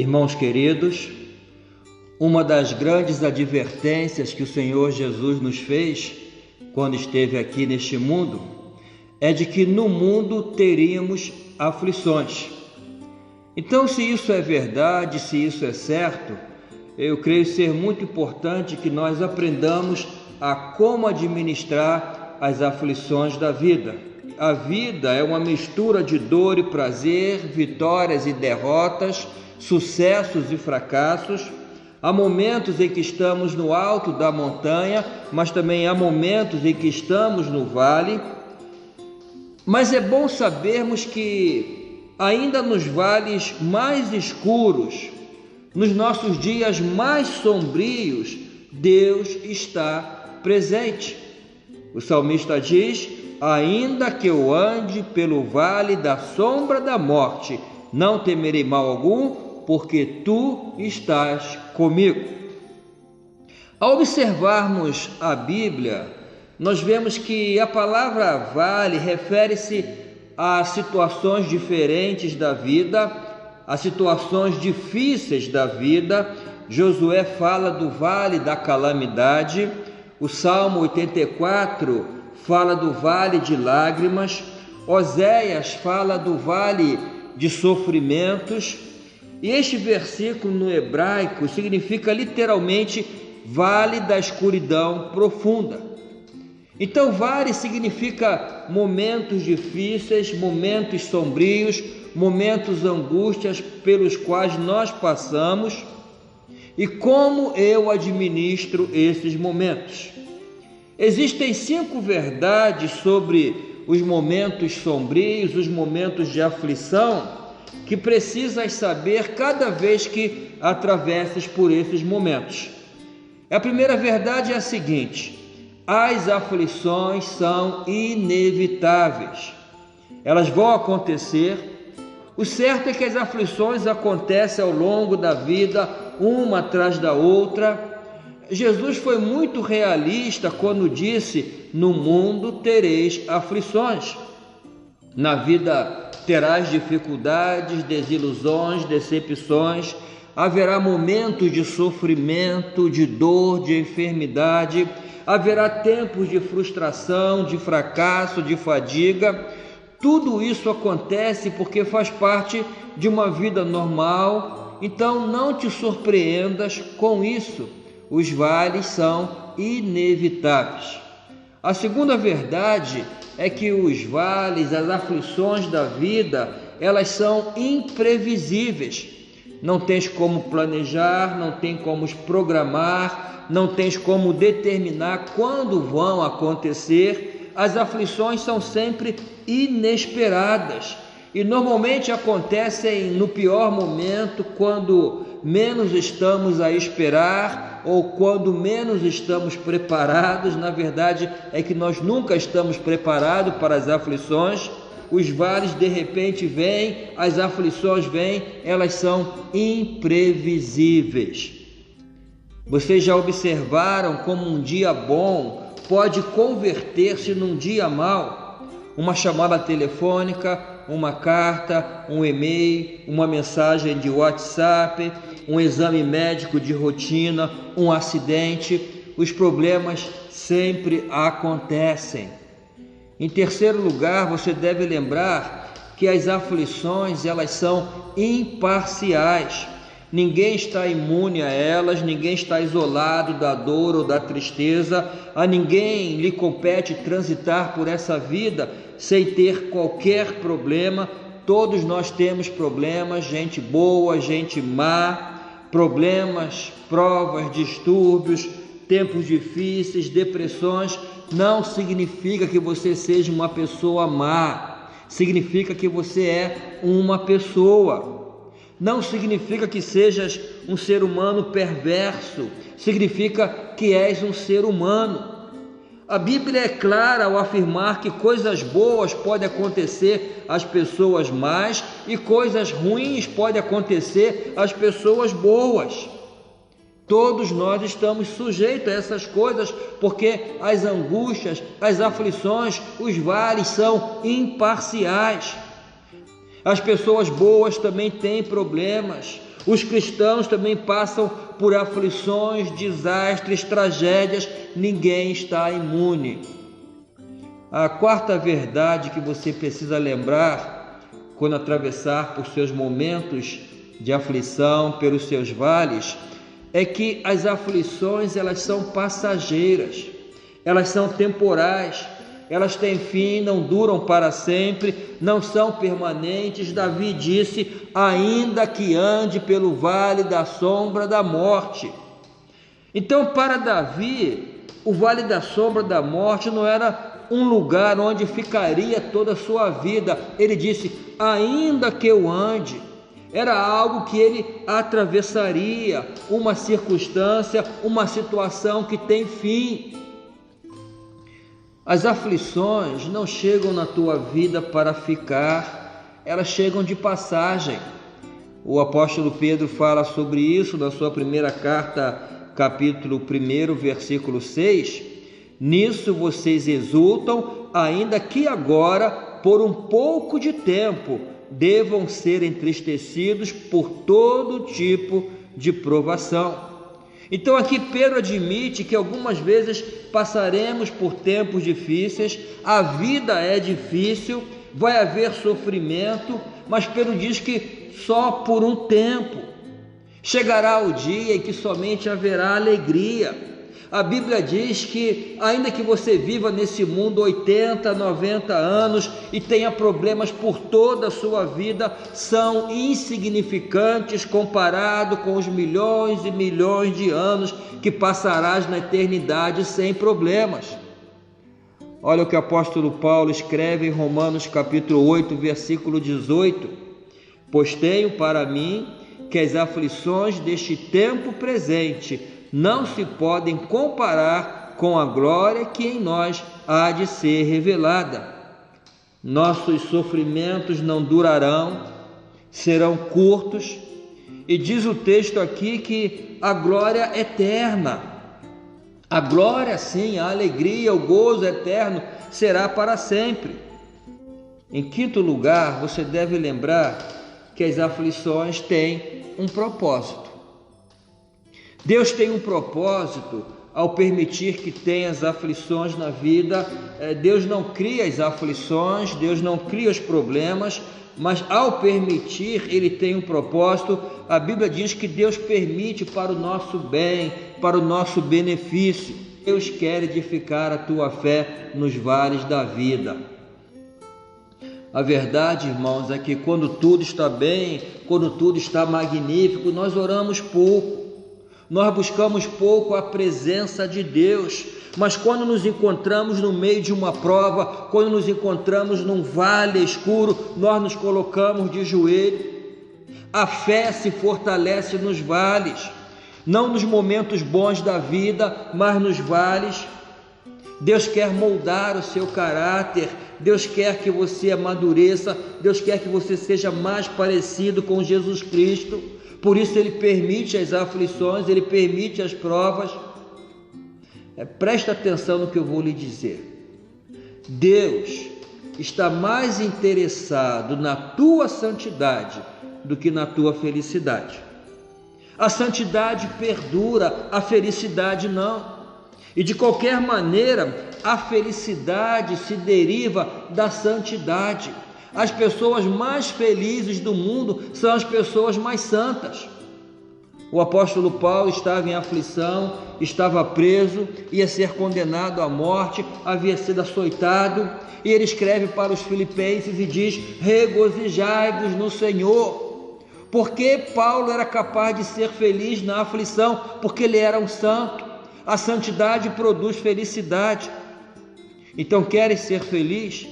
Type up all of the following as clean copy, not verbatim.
Irmãos queridos, uma das grandes advertências que o Senhor Jesus nos fez quando esteve aqui neste mundo é de que no mundo teríamos aflições. Então, se isso é verdade, se isso é certo, eu creio ser muito importante que nós aprendamos a como administrar as aflições da vida. A vida é uma mistura de dor e prazer, vitórias e derrotas, sucessos e fracassos. Há momentos em que estamos no alto da montanha, mas também há momentos em que estamos no vale. Mas é bom sabermos que ainda nos vales mais escuros, nos nossos dias mais sombrios, Deus está presente. O salmista diz: ainda que eu ande pelo vale da sombra da morte, não temerei mal algum, porque tu estás comigo. Ao observarmos a Bíblia, nós vemos que a palavra vale refere-se a situações diferentes da vida, a situações difíceis da vida. Josué fala do vale da calamidade, o Salmo 84 fala do vale de lágrimas, Oséias fala do vale de sofrimentos, e este versículo no hebraico significa literalmente vale da escuridão profunda. Então, vale significa momentos difíceis, momentos sombrios, momentos angústias pelos quais nós passamos, e como eu administro esses momentos. Existem 5 verdades sobre os momentos sombrios, os momentos de aflição, que precisas saber cada vez que atravessas por esses momentos. A primeira verdade é a seguinte: as aflições são inevitáveis. Elas vão acontecer. O certo é que as aflições acontecem ao longo da vida, uma atrás da outra. Jesus foi muito realista quando disse: no mundo tereis aflições. Na vida terás dificuldades, desilusões, decepções, haverá momentos de sofrimento, de dor, de enfermidade, haverá tempos de frustração, de fracasso, de fadiga. Tudo isso acontece porque faz parte de uma vida normal, então não te surpreendas com isso. Os vales são inevitáveis. A segunda verdade é que os vales, as aflições da vida, elas são imprevisíveis. Não tens como planejar, não tem como programar, não tens como determinar quando vão acontecer. As aflições são sempre inesperadas e normalmente acontecem no pior momento, quando menos estamos a esperar ou quando menos estamos preparados. Na verdade é que nós nunca estamos preparados para as aflições. Os vales de repente vêm, as aflições vêm, elas são imprevisíveis. Vocês já observaram como um dia bom pode converter-se num dia mau? Uma chamada telefônica, uma carta, um e-mail, uma mensagem de WhatsApp, um exame médico de rotina, um acidente. Os problemas sempre acontecem. Em terceiro lugar, você deve lembrar que as aflições, elas são imparciais. Ninguém está imune a elas, ninguém está isolado da dor ou da tristeza, a ninguém lhe compete transitar por essa vida sem ter qualquer problema. Todos nós temos problemas, gente boa, gente má, problemas, provas, distúrbios, tempos difíceis, depressões. Não significa que você seja uma pessoa má, significa que você é uma pessoa. Não significa que sejas um ser humano perverso, significa que és um ser humano. A Bíblia é clara ao afirmar que coisas boas podem acontecer às pessoas más e coisas ruins podem acontecer às pessoas boas. Todos nós estamos sujeitos a essas coisas, porque as angústias, as aflições, os vales são imparciais. As pessoas boas também têm problemas. Os cristãos também passam por aflições, desastres, tragédias, ninguém está imune. A quarta verdade que você precisa lembrar quando atravessar por seus momentos de aflição, pelos seus vales, é que as aflições elas são passageiras, elas são temporais, elas têm fim, não duram para sempre, não são permanentes. Davi disse: ainda que ande pelo vale da sombra da morte. Então, para Davi, o vale da sombra da morte não era um lugar onde ficaria toda a sua vida. Ele disse: ainda que eu ande. Era algo que ele atravessaria, uma circunstância, uma situação que tem fim. As aflições não chegam na tua vida para ficar, elas chegam de passagem. O apóstolo Pedro fala sobre isso na sua primeira carta, capítulo 1, versículo 6. Nisso vocês exultam, ainda que agora, por um pouco de tempo, devam ser entristecidos por todo tipo de provação. Então aqui Pedro admite que algumas vezes passaremos por tempos difíceis, a vida é difícil, vai haver sofrimento, mas Pedro diz que só por um tempo. Chegará o dia em que somente haverá alegria. A Bíblia diz que ainda que você viva nesse mundo 80, 90 anos e tenha problemas por toda a sua vida, são insignificantes comparado com os milhões e milhões de anos que passarás na eternidade sem problemas. Olha o que o apóstolo Paulo escreve em Romanos capítulo 8, versículo 18: pois tenho para mim que as aflições deste tempo presente não se podem comparar com a glória que em nós há de ser revelada. Nossos sofrimentos não durarão, serão curtos, e diz o texto aqui que a glória eterna, a glória sim, a alegria, o gozo eterno será para sempre. Em quinto lugar, você deve lembrar que as aflições têm um propósito. Deus tem um propósito ao permitir que tenha as aflições na vida. Deus não cria as aflições, Deus não cria os problemas, mas ao permitir, Ele tem um propósito. A Bíblia diz que Deus permite para o nosso bem, para o nosso benefício. Deus quer edificar a tua fé nos vales da vida. A verdade, irmãos, é que quando tudo está bem, quando tudo está magnífico, nós oramos pouco. Nós buscamos pouco a presença de Deus, mas quando nos encontramos no meio de uma prova, quando nos encontramos num vale escuro, nós nos colocamos de joelho. A fé se fortalece nos vales, não nos momentos bons da vida, mas nos vales. Deus quer moldar o seu caráter, Deus quer que você amadureça, Deus quer que você seja mais parecido com Jesus Cristo. Por isso Ele permite as aflições, Ele permite as provas. Presta atenção no que eu vou lhe dizer. Deus está mais interessado na tua santidade do que na tua felicidade. A santidade perdura, a felicidade não. E de qualquer maneira, a felicidade se deriva da santidade. As pessoas mais felizes do mundo são as pessoas mais santas. O apóstolo Paulo estava em aflição, estava preso, ia ser condenado à morte, havia sido açoitado, e ele escreve para os filipenses e diz: regozijai-vos no Senhor. Porque Paulo era capaz de ser feliz na aflição? Porque ele era um santo. A santidade produz felicidade. Então, queres ser feliz?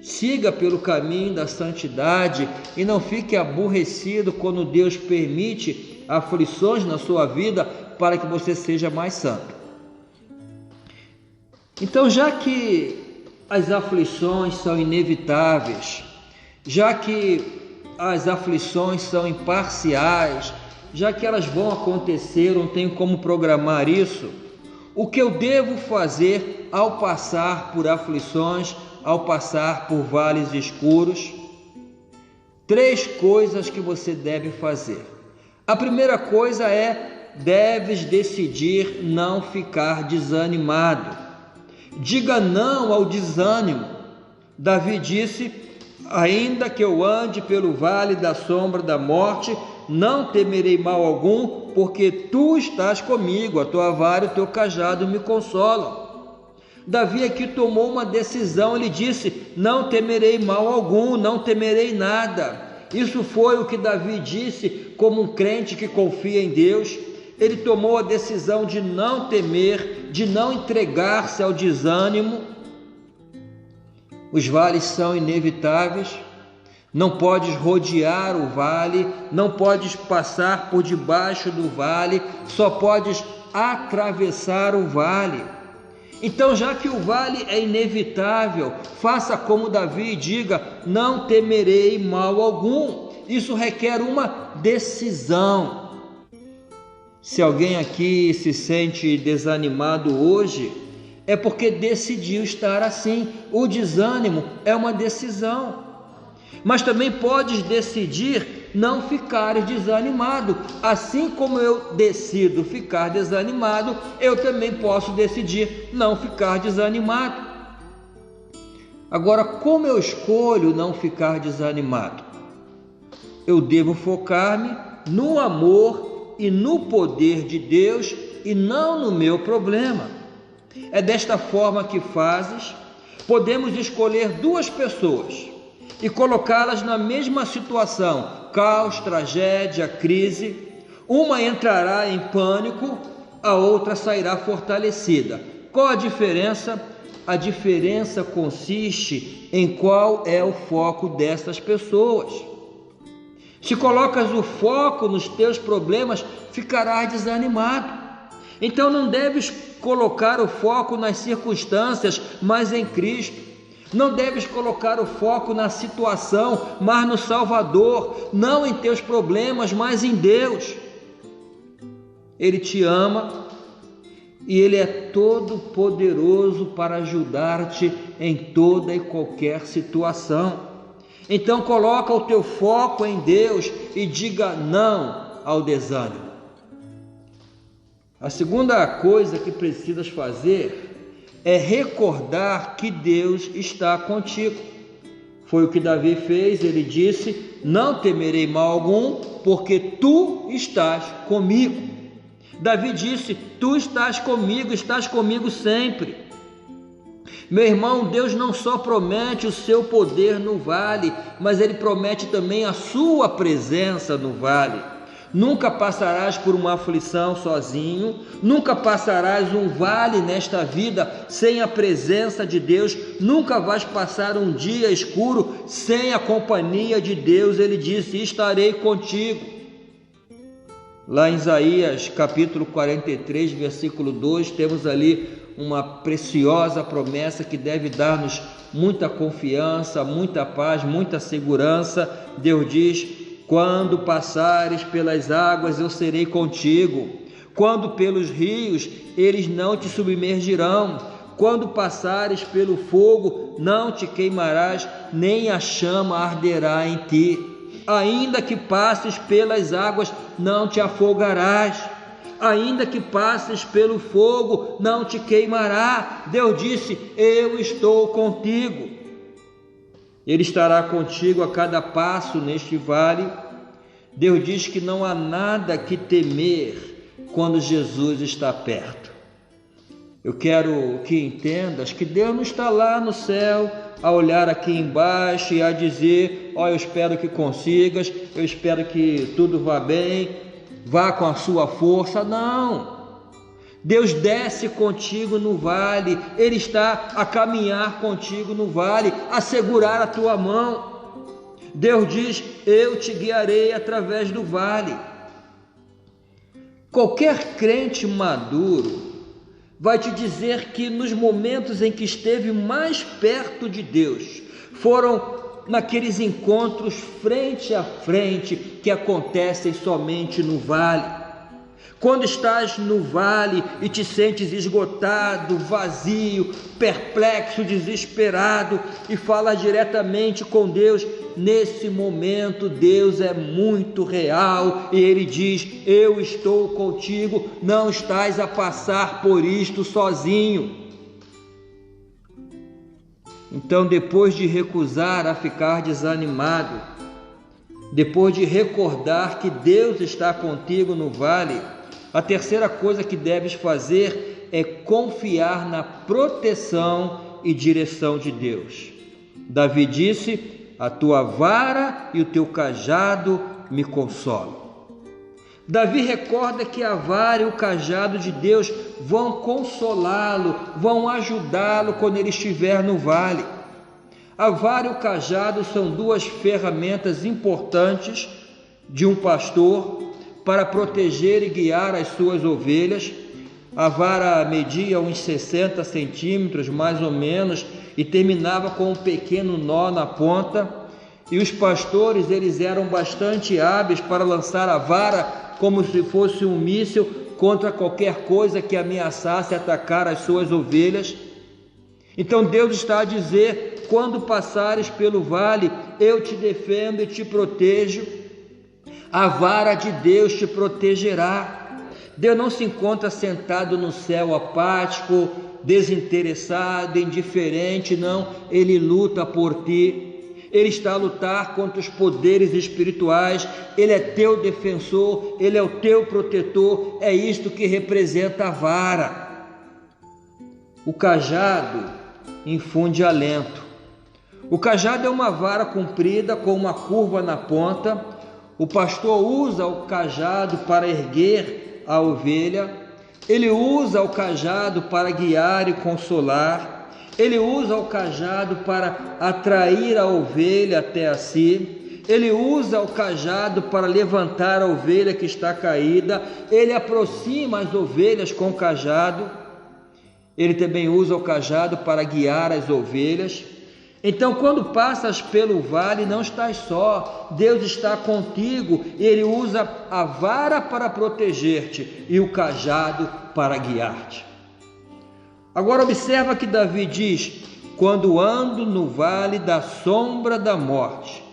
Siga pelo caminho da santidade e não fique aborrecido quando Deus permite aflições na sua vida para que você seja mais santo. Então, já que as aflições são inevitáveis, já que as aflições são imparciais, já que elas vão acontecer, não tenho como programar isso, o que eu devo fazer ao passar por aflições, ao passar por vales escuros? 3 coisas que você deve fazer. A primeira coisa é: deves decidir não ficar desanimado. Diga não ao desânimo. Davi disse: ainda que eu ande pelo vale da sombra da morte, não temerei mal algum, porque tu estás comigo, a tua vara e o teu cajado me consolam. Davi aqui tomou uma decisão, ele disse: não temerei mal algum, não temerei nada. Isso foi o que Davi disse como um crente que confia em Deus. Ele tomou a decisão de não temer, de não entregar-se ao desânimo. Os vales são inevitáveis, não podes rodear o vale, não podes passar por debaixo do vale, só podes atravessar o vale. Então, já que o vale é inevitável, faça como Davi e diga: não temerei mal algum. Isso requer uma decisão. Se alguém aqui se sente desanimado hoje, é porque decidiu estar assim. O desânimo é uma decisão. Mas também podes decidir não ficar desanimado. Assim como eu decido ficar desanimado, eu também posso decidir não ficar desanimado. Agora, como eu escolho não ficar desanimado? Eu devo focar-me no amor e no poder de Deus e não no meu problema. É desta forma que fazes. Podemos escolher duas pessoas e colocá-las na mesma situação, caos, tragédia, crise. Uma entrará em pânico, a outra sairá fortalecida. Qual a diferença? A diferença consiste em qual é o foco dessas pessoas. Se colocas o foco nos teus problemas, ficarás desanimado. Então não deves colocar o foco nas circunstâncias, mas em Cristo. Não deves colocar o foco na situação, mas no Salvador. Não em teus problemas, mas em Deus. Ele te ama e Ele é todo poderoso para ajudar-te em toda e qualquer situação. Então coloca o teu foco em Deus e diga não ao desânimo. A segunda coisa que precisas fazer é recordar que Deus está contigo. Foi o que Davi fez, ele disse: não temerei mal algum, porque tu estás comigo. Davi disse: tu estás comigo sempre. Meu irmão, Deus não só promete o seu poder no vale, mas Ele promete também a sua presença no vale. Nunca passarás por uma aflição sozinho, nunca passarás um vale nesta vida sem a presença de Deus, nunca vais passar um dia escuro sem a companhia de Deus. Ele disse: estarei contigo. Lá em Isaías capítulo 43, versículo 2, temos ali uma preciosa promessa que deve dar-nos muita confiança, muita paz, muita segurança. Deus diz: quando passares pelas águas, eu serei contigo. Quando pelos rios, eles não te submergirão. Quando passares pelo fogo, não te queimarás, nem a chama arderá em ti. Ainda que passes pelas águas, não te afogarás. Ainda que passes pelo fogo, não te queimará. Deus disse: eu estou contigo. Ele estará contigo a cada passo neste vale. Deus diz que não há nada que temer quando Jesus está perto. Eu quero que entendas que Deus não está lá no céu a olhar aqui embaixo e a dizer: ó, eu espero que consigas, eu espero que tudo vá bem, vá com a sua força. Não. Deus desce contigo no vale, Ele está a caminhar contigo no vale, a segurar a tua mão. Deus diz: eu te guiarei através do vale. Qualquer crente maduro vai te dizer que nos momentos em que esteve mais perto de Deus, foram naqueles encontros frente a frente que acontecem somente no vale. Quando estás no vale e te sentes esgotado, vazio, perplexo, desesperado e falas diretamente com Deus, nesse momento Deus é muito real e Ele diz: eu estou contigo, não estás a passar por isto sozinho. Então, depois de recusar a ficar desanimado, depois de recordar que Deus está contigo no vale, a terceira coisa que deves fazer é confiar na proteção e direção de Deus. Davi disse: a tua vara e o teu cajado me consolam. Davi recorda que a vara e o cajado de Deus vão consolá-lo, vão ajudá-lo quando ele estiver no vale. A vara e o cajado são duas ferramentas importantes de um pastor para proteger e guiar as suas ovelhas. A vara media uns 60 centímetros, mais ou menos, e terminava com um pequeno nó na ponta. E os pastores, eles eram bastante hábeis para lançar a vara como se fosse um míssil contra qualquer coisa que ameaçasse atacar as suas ovelhas. Então Deus está a dizer: quando passares pelo vale, eu te defendo e te protejo. A vara de Deus te protegerá. Deus não se encontra sentado no céu apático, desinteressado, indiferente, não. Ele luta por ti. Ele está a lutar contra os poderes espirituais. Ele é teu defensor, Ele é o teu protetor. É isto que representa a vara. O cajado infunde alento. O cajado é uma vara comprida com uma curva na ponta. O pastor usa o cajado para erguer a ovelha. Ele usa o cajado para guiar e consolar. Ele usa o cajado para atrair a ovelha até a si. Ele usa o cajado para levantar a ovelha que está caída. Ele aproxima as ovelhas com o cajado. Ele também usa o cajado para guiar as ovelhas. Então, quando passas pelo vale, não estás só. Deus está contigo. Ele usa a vara para proteger-te e o cajado para guiar-te. Agora observa que Davi diz: quando ando no vale da sombra da morte.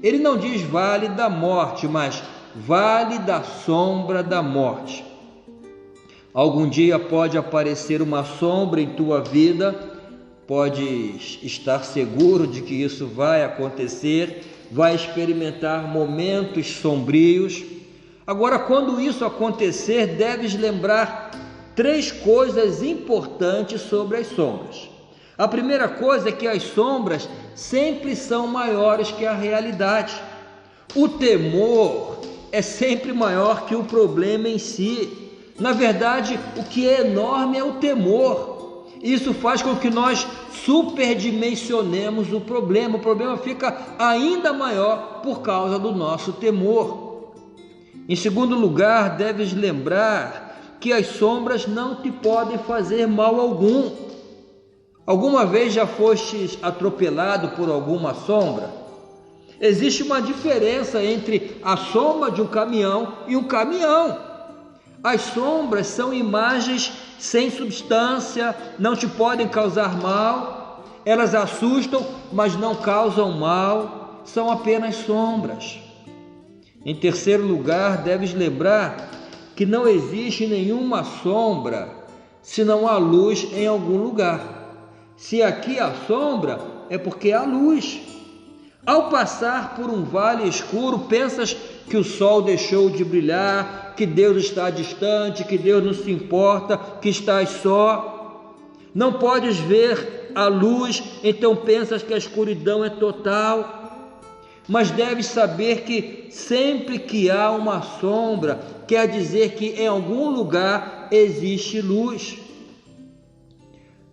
Ele não diz vale da morte, mas vale da sombra da morte. Algum dia pode aparecer uma sombra em tua vida, podes estar seguro de que isso vai acontecer, vai experimentar momentos sombrios. Agora, quando isso acontecer, deves lembrar 3 coisas importantes sobre as sombras. A primeira coisa é que as sombras sempre são maiores que a realidade. O temor é sempre maior que o problema em si. Na verdade, o que é enorme é o temor. Isso faz com que nós superdimensionemos o problema. O problema fica ainda maior por causa do nosso temor. Em segundo lugar, deves lembrar que as sombras não te podem fazer mal algum. Alguma vez já fostes atropelado por alguma sombra? Existe uma diferença entre a sombra de um caminhão e um caminhão. As sombras são imagens sem substância, não te podem causar mal. Elas assustam, mas não causam mal. São apenas sombras. Em terceiro lugar, deves lembrar que não existe nenhuma sombra se não há luz em algum lugar. Se aqui há sombra, é porque há luz. Ao passar por um vale escuro, pensas que o sol deixou de brilhar, que Deus está distante, que Deus não se importa, que estás só. Não podes ver a luz, então pensas que a escuridão é total. Mas deves saber que sempre que há uma sombra, quer dizer que em algum lugar existe luz.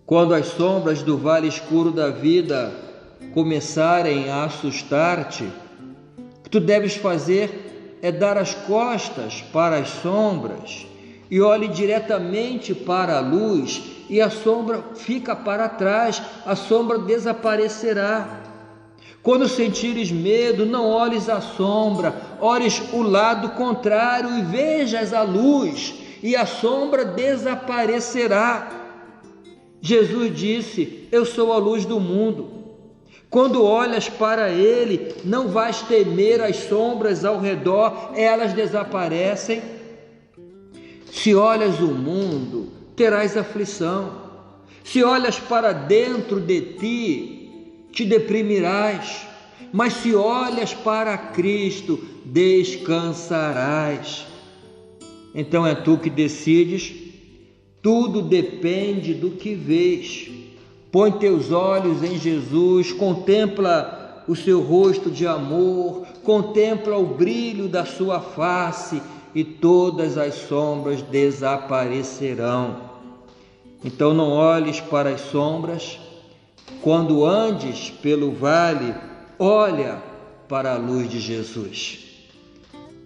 Quando as sombras do vale escuro da vida começarem a assustar-te, o que tu deves fazer é dar as costas para as sombras e olhe diretamente para a luz, e a sombra fica para trás, a sombra desaparecerá. Quando sentires medo, não olhes a sombra, olhes o lado contrário e vejas a luz. e a sombra desaparecerá. Jesus disse: eu sou a luz do mundo. Quando olhas para Ele, não vais temer as sombras ao redor, elas desaparecem. Se olhas o mundo, terás aflição. Se olhas para dentro de ti, te deprimirás. Mas se olhas para Cristo, descansarás. Então é tu que decides, tudo depende do que vês. Põe teus olhos em Jesus, contempla o seu rosto de amor, contempla o brilho da sua face e todas as sombras desaparecerão. Então não olhes para as sombras. Quando andes pelo vale, olha para a luz de Jesus.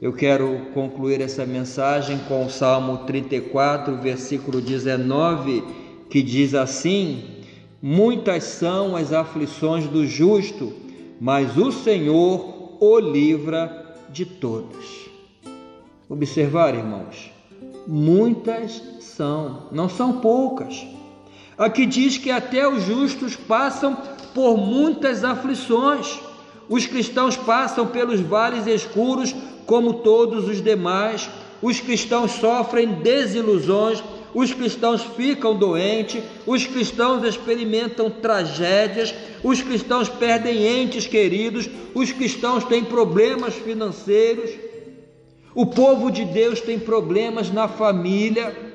Eu quero concluir essa mensagem com o Salmo 34, versículo 19, que diz assim: muitas são as aflições do justo, mas o Senhor o livra de todas. Observar, irmãos, muitas são, não são poucas. Aqui diz que até os justos passam por muitas aflições. Os cristãos passam pelos vales escuros como todos os demais. Os cristãos sofrem desilusões. Os cristãos ficam doentes. Os cristãos experimentam tragédias. Os cristãos perdem entes queridos. Os cristãos têm problemas financeiros. O povo de Deus tem problemas na família.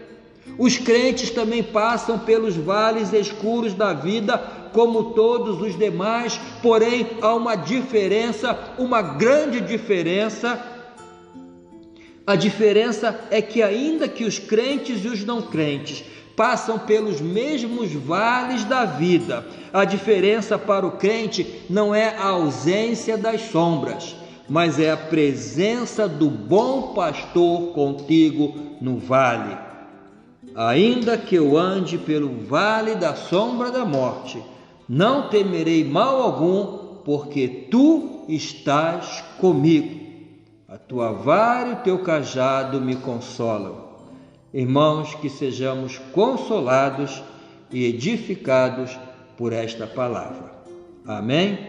Os crentes também passam pelos vales escuros da vida, como todos os demais, porém há uma diferença, uma grande diferença. A diferença é que ainda que os crentes e os não crentes passam pelos mesmos vales da vida, a diferença para o crente não é a ausência das sombras, mas é a presença do bom pastor contigo no vale. Ainda que eu ande pelo vale da sombra da morte, não temerei mal algum, porque tu estás comigo. A tua vara e o teu cajado me consolam. Irmãos, que sejamos consolados e edificados por esta palavra. Amém?